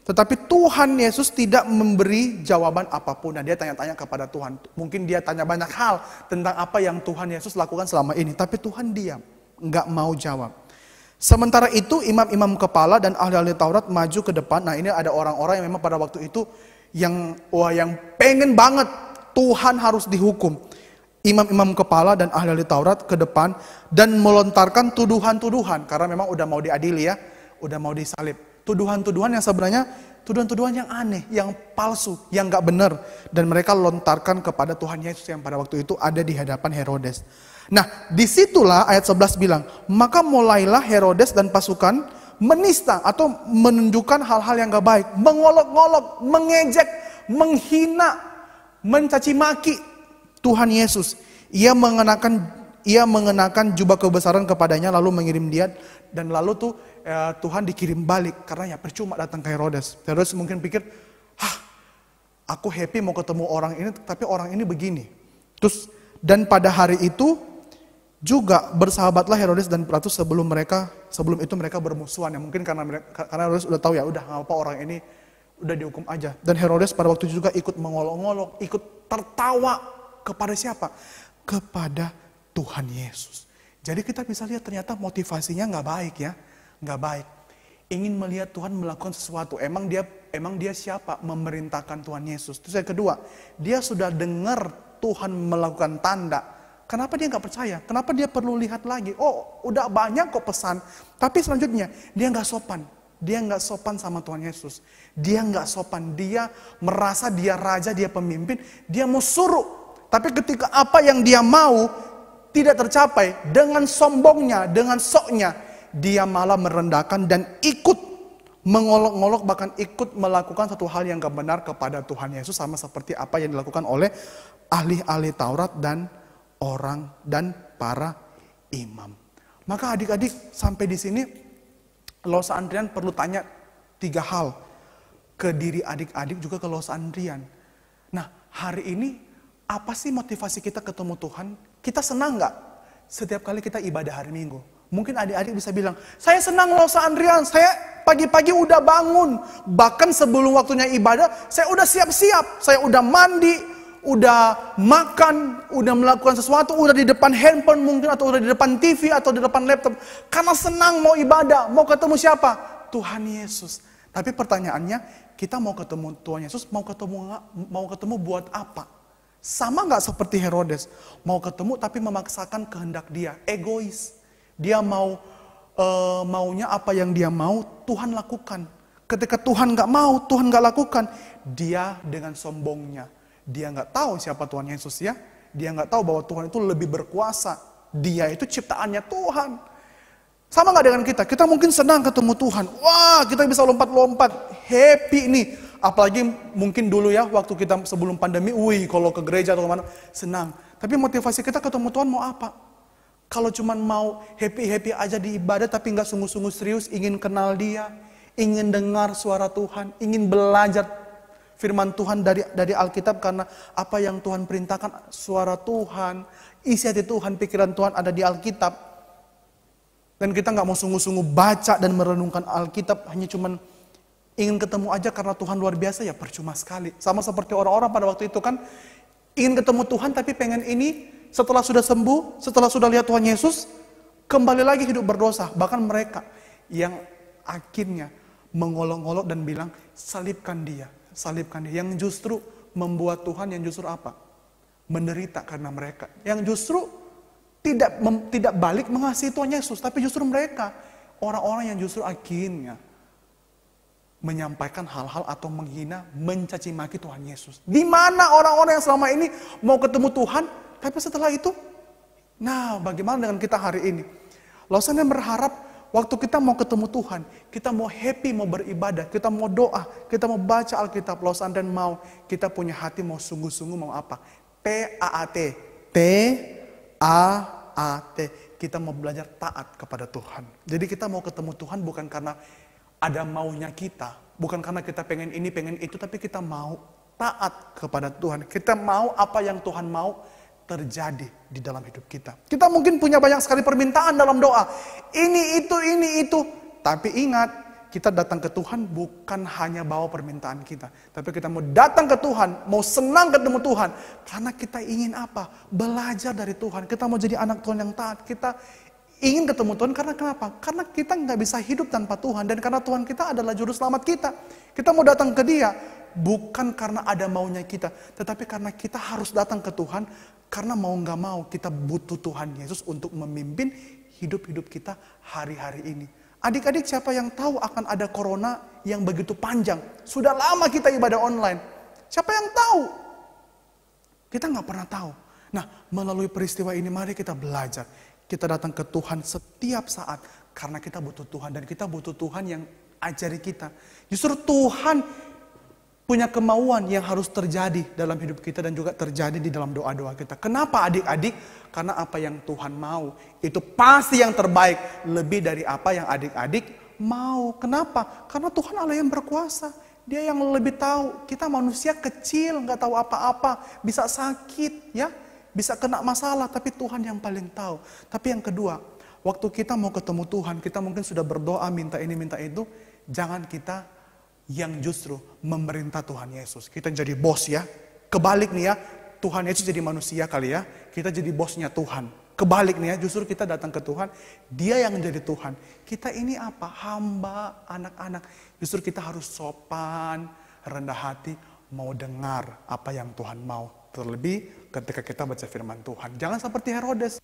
tetapi Tuhan Yesus tidak memberi jawaban apapun. Nah, dia tanya-tanya kepada Tuhan. Mungkin dia tanya banyak hal tentang apa yang Tuhan Yesus lakukan selama ini. Tapi Tuhan diam, nggak mau jawab. Sementara itu imam-imam kepala dan ahli-ahli Taurat maju ke depan. Nah, ini ada orang-orang yang memang pada waktu itu yang pengen banget Tuhan harus dihukum. Imam-imam kepala dan ahli-ahli Taurat ke depan dan melontarkan tuduhan-tuduhan. Karena memang udah mau diadili ya, udah mau disalib. Tuduhan-tuduhan yang sebenarnya tuduhan-tuduhan yang aneh, yang palsu, yang gak benar. Dan mereka lontarkan kepada Tuhan Yesus yang pada waktu itu ada di hadapan Herodes. Nah, disitulah ayat 11 bilang, maka mulailah Herodes dan pasukan menista atau menunjukkan hal-hal yang gak baik. Mengolok-ngolok, mengejek, menghina, mencaci maki Tuhan Yesus. Ia mengenakan jubah kebesaran kepadanya lalu mengirim dia. Dan lalu Tuhan dikirim balik karena ya percuma datang ke Herodes. Herodes mungkin pikir, aku happy mau ketemu orang ini, tapi orang ini begini. Terus dan pada hari itu juga bersahabatlah Herodes dan Pilatus sebelum itu mereka bermusuhan. Ya mungkin karena Herodes udah tahu ya udah nggak apa orang ini udah dihukum aja. Dan Herodes pada waktu itu juga ikut mengolok-ngolok, ikut tertawa kepada siapa? Kepada Tuhan Yesus. Jadi kita bisa lihat ternyata motivasinya nggak baik ya, nggak baik. Ingin melihat Tuhan melakukan sesuatu. Emang dia siapa? Memerintahkan Tuhan Yesus. Terus yang kedua, dia sudah dengar Tuhan melakukan tanda. Kenapa dia nggak percaya? Kenapa dia perlu lihat lagi? Oh, udah banyak kok pesan. Tapi selanjutnya dia nggak sopan. Dia nggak sopan sama Tuhan Yesus. Dia nggak sopan. Dia merasa dia raja, dia pemimpin. Dia mau suruh. Tapi ketika apa yang dia mau tidak tercapai, dengan sombongnya, dengan soknya, dia malah merendahkan dan ikut mengolok-ngolok, bahkan ikut melakukan satu hal yang gak benar kepada Tuhan Yesus, sama seperti apa yang dilakukan oleh ahli-ahli Taurat dan para imam. Maka adik-adik sampai di sini Laus Andrian perlu tanya 3 hal ke diri adik-adik juga ke Laus Andrian. Nah, hari ini apa sih motivasi kita ketemu Tuhan? Kita senang gak setiap kali kita ibadah hari Minggu? Mungkin adik-adik bisa bilang, saya senang Laus Andrian, saya pagi-pagi udah bangun. Bahkan sebelum waktunya ibadah, saya udah siap-siap. Saya udah mandi, udah makan, udah melakukan sesuatu, udah di depan handphone mungkin, atau udah di depan TV, atau di depan laptop. Karena senang mau ibadah, mau ketemu siapa? Tuhan Yesus. Tapi pertanyaannya, kita mau ketemu Tuhan Yesus, mau ketemu buat apa? Sama gak seperti Herodes? Mau ketemu tapi memaksakan kehendak dia, egois. Dia maunya apa yang dia mau, Tuhan lakukan. Ketika Tuhan gak mau, Tuhan gak lakukan. Dia dengan sombongnya. Dia gak tahu siapa Tuhan Yesus ya. Dia gak tahu bahwa Tuhan itu lebih berkuasa. Dia itu ciptaannya Tuhan. Sama gak dengan kita? Kita mungkin senang ketemu Tuhan. Wah, kita bisa lompat-lompat. Happy nih. Apalagi mungkin dulu ya, waktu kita sebelum pandemi, kalau ke gereja atau kemana, senang. Tapi motivasi kita ketemu Tuhan mau apa? Kalau cuma mau happy-happy aja di ibadah, tapi gak sungguh-sungguh serius, ingin kenal dia, ingin dengar suara Tuhan, ingin belajar firman Tuhan dari Alkitab karena apa yang Tuhan perintahkan, suara Tuhan, isi hati Tuhan, pikiran Tuhan ada di Alkitab. Dan kita nggak mau sungguh-sungguh baca dan merenungkan Alkitab, hanya cuman ingin ketemu aja karena Tuhan luar biasa, ya percuma sekali. Sama seperti orang-orang pada waktu itu kan, ingin ketemu Tuhan tapi pengen ini, setelah sudah sembuh, setelah sudah lihat Tuhan Yesus, kembali lagi hidup berdosa. Bahkan mereka yang akhirnya mengolok-olok dan bilang, salibkan dia. Yang justru membuat Tuhan yang justru apa? Menderita karena mereka. Yang justru tidak balik mengasihi Tuhan Yesus, tapi justru mereka, orang-orang yang justru akhirnya menyampaikan hal-hal atau menghina, mencaci maki Tuhan Yesus. Di mana orang-orang yang selama ini mau ketemu Tuhan, tapi setelah itu, nah bagaimana dengan kita hari ini? Saya berharap waktu kita mau ketemu Tuhan, kita mau happy, mau beribadah, kita mau doa, kita mau baca Alkitab, dan mau kita punya hati mau sungguh-sungguh mau apa? T-A-A-T. T-A-A-T. Kita mau belajar taat kepada Tuhan. Jadi kita mau ketemu Tuhan bukan karena ada maunya kita, bukan karena kita pengen ini, pengen itu, tapi kita mau taat kepada Tuhan. Kita mau apa yang Tuhan mau terjadi di dalam hidup kita. Kita mungkin punya banyak sekali permintaan dalam doa. Ini itu. Tapi ingat, kita datang ke Tuhan bukan hanya bawa permintaan kita. Tapi kita mau datang ke Tuhan, mau senang ketemu Tuhan. Karena kita ingin apa? Belajar dari Tuhan. Kita mau jadi anak Tuhan yang taat. Kita ingin ketemu Tuhan karena kenapa? Karena kita nggak bisa hidup tanpa Tuhan. Dan karena Tuhan kita adalah juru selamat kita. Kita mau datang ke Dia bukan karena ada maunya kita, tetapi karena kita harus datang ke Tuhan. Karena mau nggak mau kita butuh Tuhan Yesus untuk memimpin hidup-hidup kita hari-hari ini. Adik-adik, siapa yang tahu akan ada corona yang begitu panjang? Sudah lama kita ibadah online. Siapa yang tahu? Kita nggak pernah tahu. Nah, melalui peristiwa ini mari kita belajar. Kita datang ke Tuhan setiap saat karena kita butuh Tuhan. Dan kita butuh Tuhan yang ajari kita. Justru Tuhan punya kemauan yang harus terjadi dalam hidup kita dan juga terjadi di dalam doa-doa kita. Kenapa adik-adik? Karena apa yang Tuhan mau itu pasti yang terbaik, lebih dari apa yang adik-adik mau. Kenapa? Karena Tuhan Allah yang berkuasa. Dia yang lebih tahu. Kita manusia kecil, nggak tahu apa-apa, bisa sakit, ya, bisa kena masalah, tapi Tuhan yang paling tahu. Tapi yang kedua, waktu kita mau ketemu Tuhan, kita mungkin sudah berdoa minta ini minta itu, jangan kita yang justru memerintah Tuhan Yesus. Kita jadi bos ya. Kebalik nih ya, Tuhan Yesus jadi manusia kali ya. Kita jadi bosnya Tuhan. Kebalik nih ya, justru kita datang ke Tuhan, Dia yang menjadi Tuhan. Kita ini apa? Hamba, anak-anak. Justru kita harus sopan, rendah hati, mau dengar apa yang Tuhan mau. Terlebih ketika kita baca firman Tuhan. Jangan seperti Herodes.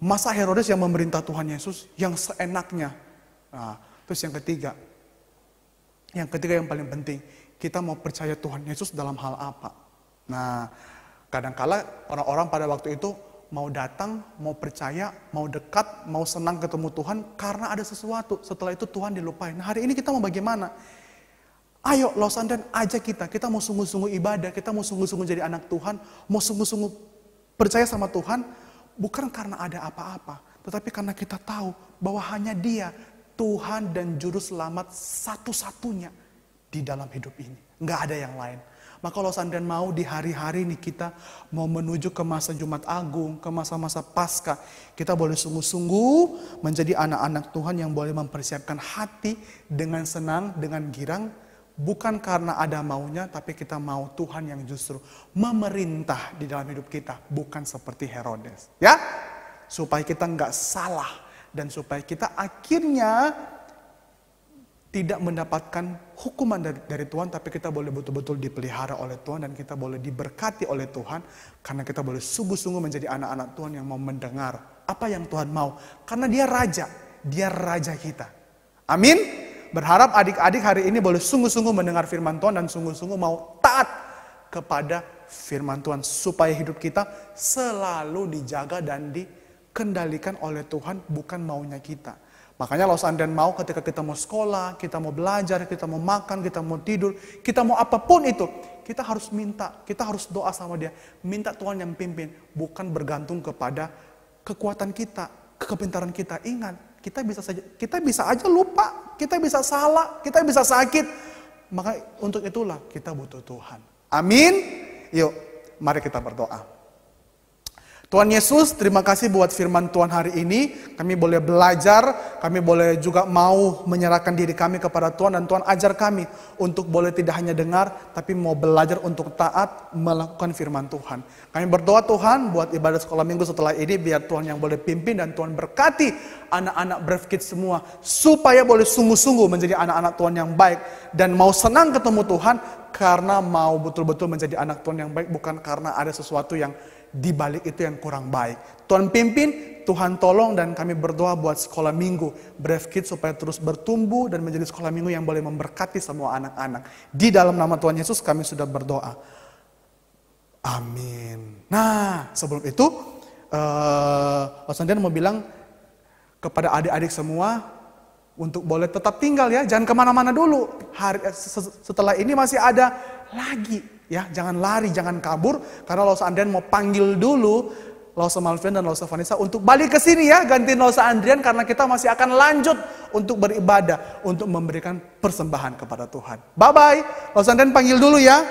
Masa Herodes yang memerintah Tuhan Yesus yang seenaknya. Nah, terus yang ketiga yang paling penting, kita mau percaya Tuhan Yesus dalam hal apa? Nah, kadangkala orang-orang pada waktu itu mau datang, mau percaya, mau dekat, mau senang ketemu Tuhan karena ada sesuatu. Setelah itu Tuhan dilupain. Nah, hari ini kita mau bagaimana? Ayo dan ajak kita mau sungguh-sungguh ibadah, kita mau sungguh-sungguh jadi anak Tuhan, mau sungguh-sungguh percaya sama Tuhan, bukan karena ada apa-apa, tetapi karena kita tahu bahwa hanya Dia, Tuhan dan Juru Selamat satu-satunya di dalam hidup ini. Nggak ada yang lain. Maka kalau seandainya mau di hari-hari ini kita mau menuju ke masa Jumat Agung, ke masa-masa Paskah, kita boleh sungguh-sungguh menjadi anak-anak Tuhan yang boleh mempersiapkan hati dengan senang, dengan girang, bukan karena ada maunya, tapi kita mau Tuhan yang justru memerintah di dalam hidup kita, bukan seperti Herodes. Ya, supaya kita nggak salah. Dan supaya kita akhirnya tidak mendapatkan hukuman dari Tuhan, tapi kita boleh betul-betul dipelihara oleh Tuhan dan kita boleh diberkati oleh Tuhan karena kita boleh sungguh-sungguh menjadi anak-anak Tuhan yang mau mendengar apa yang Tuhan mau. Karena Dia Raja kita. Amin. Berharap adik-adik hari ini boleh sungguh-sungguh mendengar firman Tuhan dan sungguh-sungguh mau taat kepada firman Tuhan supaya hidup kita selalu dijaga dan dikendalikan oleh Tuhan, bukan maunya kita. Makanya kalau seandainya mau ketika kita mau sekolah, kita mau belajar, kita mau makan, kita mau tidur, kita mau apapun itu, kita harus minta, kita harus doa sama Dia. Minta Tuhan yang pimpin, bukan bergantung kepada kekuatan kita, kepintaran kita. Ingat, kita bisa aja lupa, kita bisa salah, kita bisa sakit. Maka untuk itulah kita butuh Tuhan. Amin. Yuk, mari kita berdoa. Tuhan Yesus, terima kasih buat firman Tuhan hari ini. Kami boleh belajar, kami boleh juga mau menyerahkan diri kami kepada Tuhan. Dan Tuhan ajar kami untuk boleh tidak hanya dengar, tapi mau belajar untuk taat melakukan firman Tuhan. Kami berdoa Tuhan buat ibadah sekolah minggu setelah ini, biar Tuhan yang boleh pimpin dan Tuhan berkati anak-anak Brave Kids semua. Supaya boleh sungguh-sungguh menjadi anak-anak Tuhan yang baik. Dan mau senang ketemu Tuhan, karena mau betul-betul menjadi anak Tuhan yang baik. Bukan karena ada sesuatu yang di balik itu yang kurang baik. Tuhan pimpin, Tuhan tolong, dan kami berdoa buat sekolah minggu Brave Kids supaya terus bertumbuh dan menjadi sekolah minggu yang boleh memberkati semua anak-anak. Di dalam nama Tuhan Yesus kami sudah berdoa. Amin. Nah, sebelum itu Pak Sandian mau bilang kepada adik-adik semua untuk boleh tetap tinggal ya, jangan kemana-mana dulu. Setelah ini masih ada lagi. Ya, jangan lari, jangan kabur, karena Lausa Andrian mau panggil dulu Lausa Malvian dan Lausa Vanessa untuk balik ke sini ya, gantiin Lausa Andrian, karena kita masih akan lanjut untuk beribadah, untuk memberikan persembahan kepada Tuhan. Bye-bye, Lausa Andrian panggil dulu ya.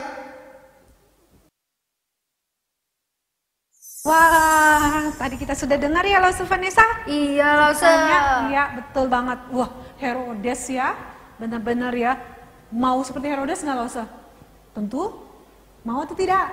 Wah, tadi kita sudah dengar ya Lausa Vanessa? Iya, Lausa. Iya, betul banget. Wah, Herodes ya, benar-benar ya. Mau seperti Herodes nggak Lausa? Tentu. Mau atau tidak?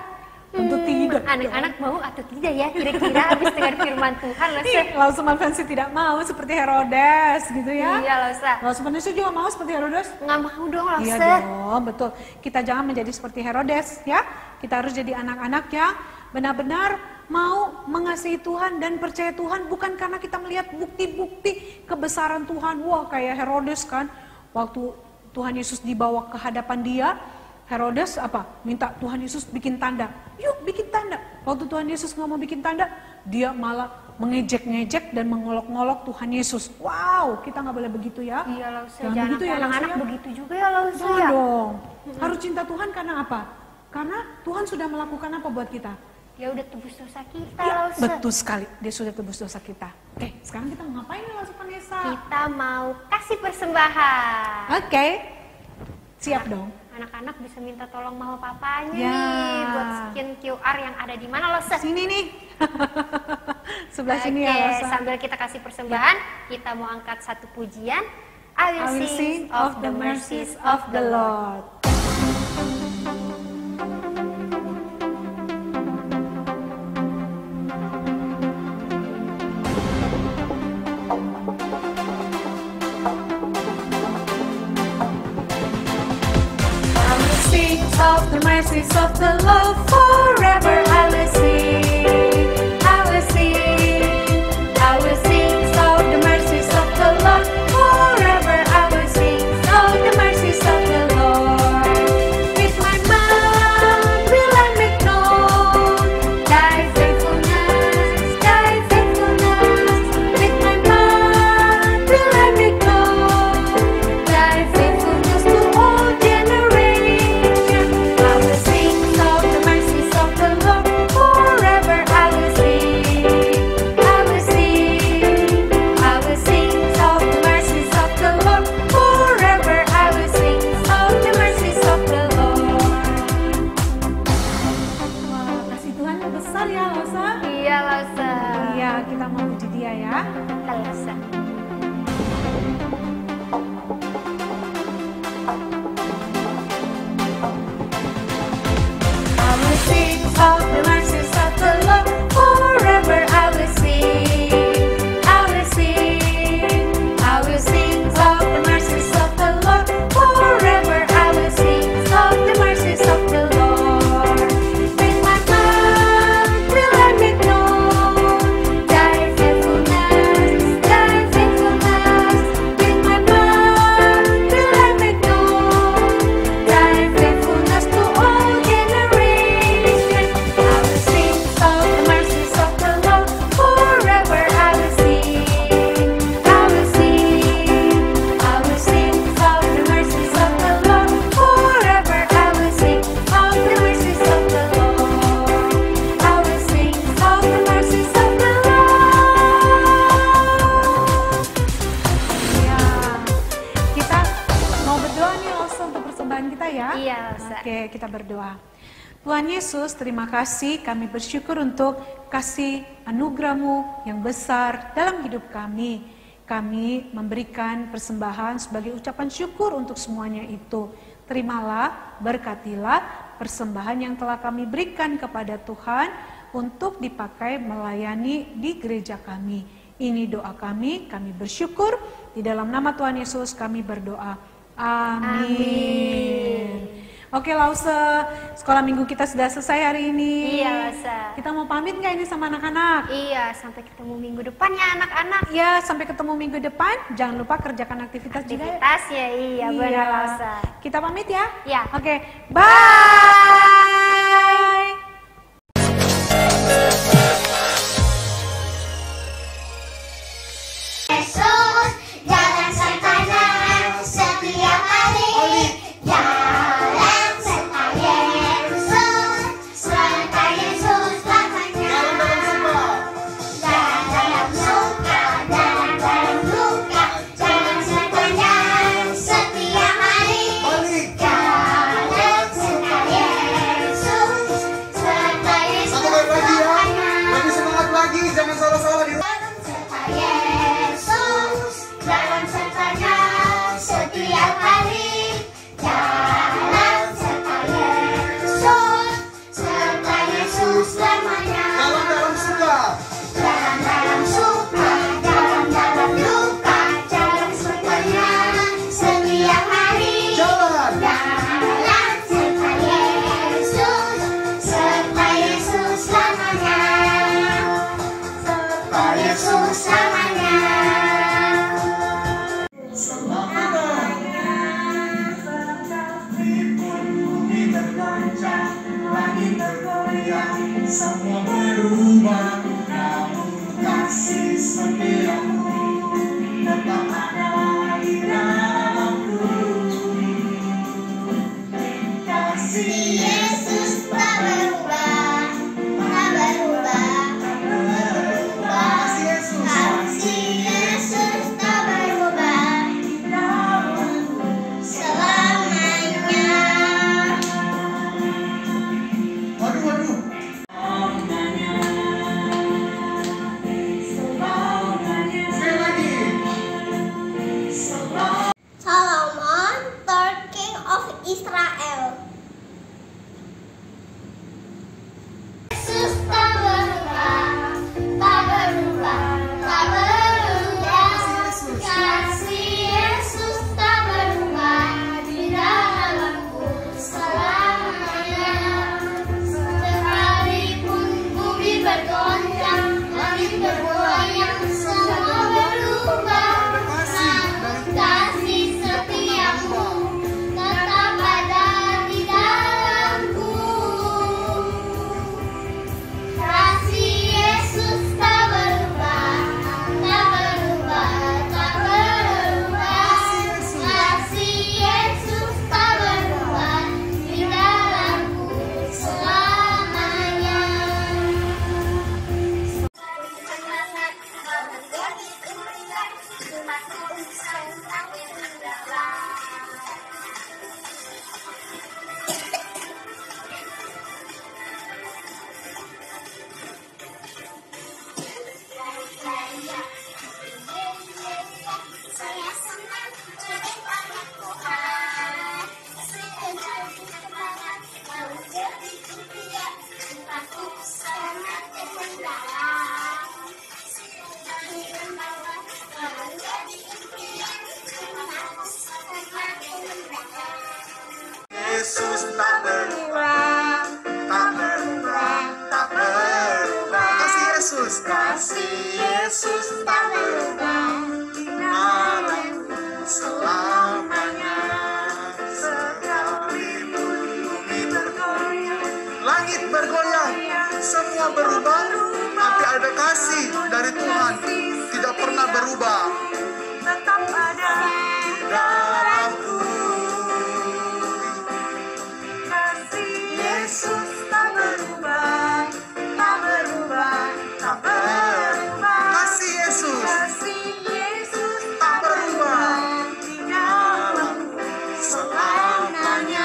Tentu tidak. Anak-anak mau atau tidak ya? Kira-kira habis dengar firman Tuhan, Lausa. Lausa Malvian tidak mau seperti Herodes gitu ya. Iya, Lausa. Lausa Vanessa juga mau seperti Herodes? Nggak mau dong, Lausa. Iya dong, betul. Kita jangan menjadi seperti Herodes ya. Kita harus jadi anak-anak yang benar-benar mau mengasihi Tuhan dan percaya Tuhan, bukan karena kita melihat bukti-bukti kebesaran Tuhan. Wah, kayak Herodes kan, waktu Tuhan Yesus dibawa ke hadapan dia, Herodes apa? Minta Tuhan Yesus bikin tanda. Yuk bikin tanda. Waktu Tuhan Yesus nggak mau bikin tanda, dia malah mengejek-ngejek dan mengolok-ngolok Tuhan Yesus. Wow, kita nggak boleh begitu ya. Iya, Lausa. Jangan Jangan begitu ya, anak-anak Lausa ya. begitu juga ya, Lausa. Jangan Ya. dong. Harus cinta Tuhan karena apa? Karena Tuhan sudah melakukan apa buat kita? Ya udah tebus dosa kita, Ya, Lausa. betul sekali. Dia sudah tebus dosa kita. Oke, sekarang kita mau ngapain ya Lausa Vanessa? Kita mau kasih persembahan. Oke, siap dong. Anak-anak bisa minta tolong mama papanya Ya. nih buat scan QR yang ada di mana, Lausa? Sini nih. Sebelah sini ya Oke, Lausa. sambil kita kasih persembahan, kita mau angkat satu pujian. I will sing of the mercies of the Lord. Of the mercies of the Lord forever I will sing, I will sing, I will sing of the mercies of the Lord forever I will sing of the mercies of the Lord. With my mouth will I make known thy faithfulness, thy faithfulness. With my mouth will I make known thy faithfulness to all generations. Kita mau puji dia ya. Lausa. I will sing of the mercies of the Lord forever. I will sing, I will sing, I will sing of the mercies of the Lord forever. I will sing of the mercies of the Lord. With my mouth will I make known thy faithfulness, thy faithfulness. With my mouth will I make known thy faithfulness to all generations. I will persembahan kita ya. Iya, Sa. Oke, kita berdoa. Tuhan Yesus, terima kasih, kami bersyukur untuk kasih anugerah-Mu yang besar dalam hidup kami. Kami memberikan persembahan sebagai ucapan syukur untuk semuanya itu. Terimalah, berkatilah persembahan yang telah kami berikan kepada Tuhan untuk dipakai melayani di gereja kami. Ini doa kami bersyukur. Di dalam nama Tuhan Yesus kami berdoa. Amin. Oke Lause, sekolah minggu kita sudah selesai hari ini. Iya, Lause. Kita mau pamit nggak ini sama anak-anak? Iya, sampai ketemu minggu depan ya anak-anak. Ya, sampai ketemu minggu depan. Jangan lupa kerjakan aktivitas juga. Aktivitas ya, iya benar Lause. Kita pamit ya? Ya. Oke, bye. Yesus, jalan sertanya setiap hari. Jalan serta Yesus, serta Yesus lamanya. Jalan dalam suka, jalan dalam duka, jalan sertanya setiap hari. Jalan serta Yesus, serta Yesus lamanya. Lebih semangat lagi, jangan salah-salah di Serta Yesus, jalan sertanya setiap hari. Jalan serta Yesus, serta Yesus lamanya. dalam suka. Jalan dalam suka, jalan dalam duka, jalan sertanya setiap hari. Jalan. Jalan serta Yesus, serta Yesus lamanya. Serta Yesus lamanya. Semua berubah, namun kasih setiamu tetap ada di dalamku. Kasih Yesus tak berubah, tak berubah, tak berubah. Kasih Yesus. Kasih Yesus tak berubah selamanya. Waduh. Sekali lagi. Solomon, third king of Israel. Yesus tak berubah, tak berubah, tak berubah. Kasih Yesus tak berubah di dalamku selamanya. Sekalipun bumi bergoncang, langit bergoyang, semua berubah. Namun kasih setiamu tetap ada di dalamku. Kasih Yesus tak berubah, tak berubah, tak berubah. Kasih Yesus tak berubah di dalamku selamanya. Saya senang jadi anak Tuhan. Saya jadi semangat mau jadi impian. Cintaku sangat mendalam. Saya jadi dermawan mau jadi impian. Cintaku sangat mendalam. Yesus tak berubah, tak berubah, tak berubah. Kasih Yesus. Kasih Yesus tak berubah. Dalamku selamanya. Sekalipun bumi bergoyang, langit bergoyang, semua berubah, tapi ada kasih dari Tuhan tidak pernah berubah. Tetap ada dalamku. Kasih Yesus tak berubah, tak berubah, tak berubah. Kasih Yesus tak berubah di dalamku selamanya.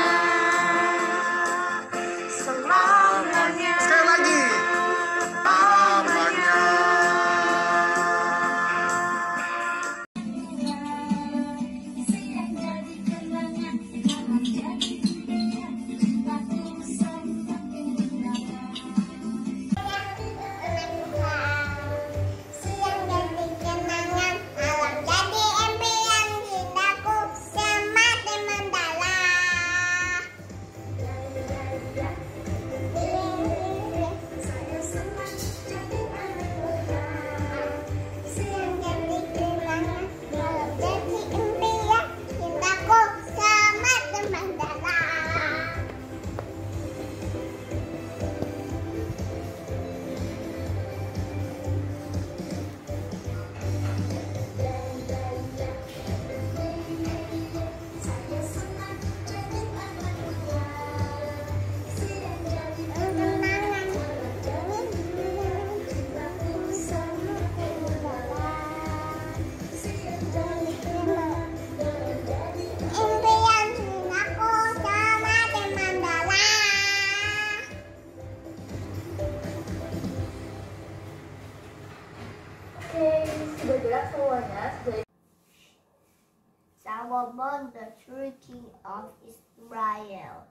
of Israel.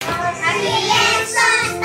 Hari Yesus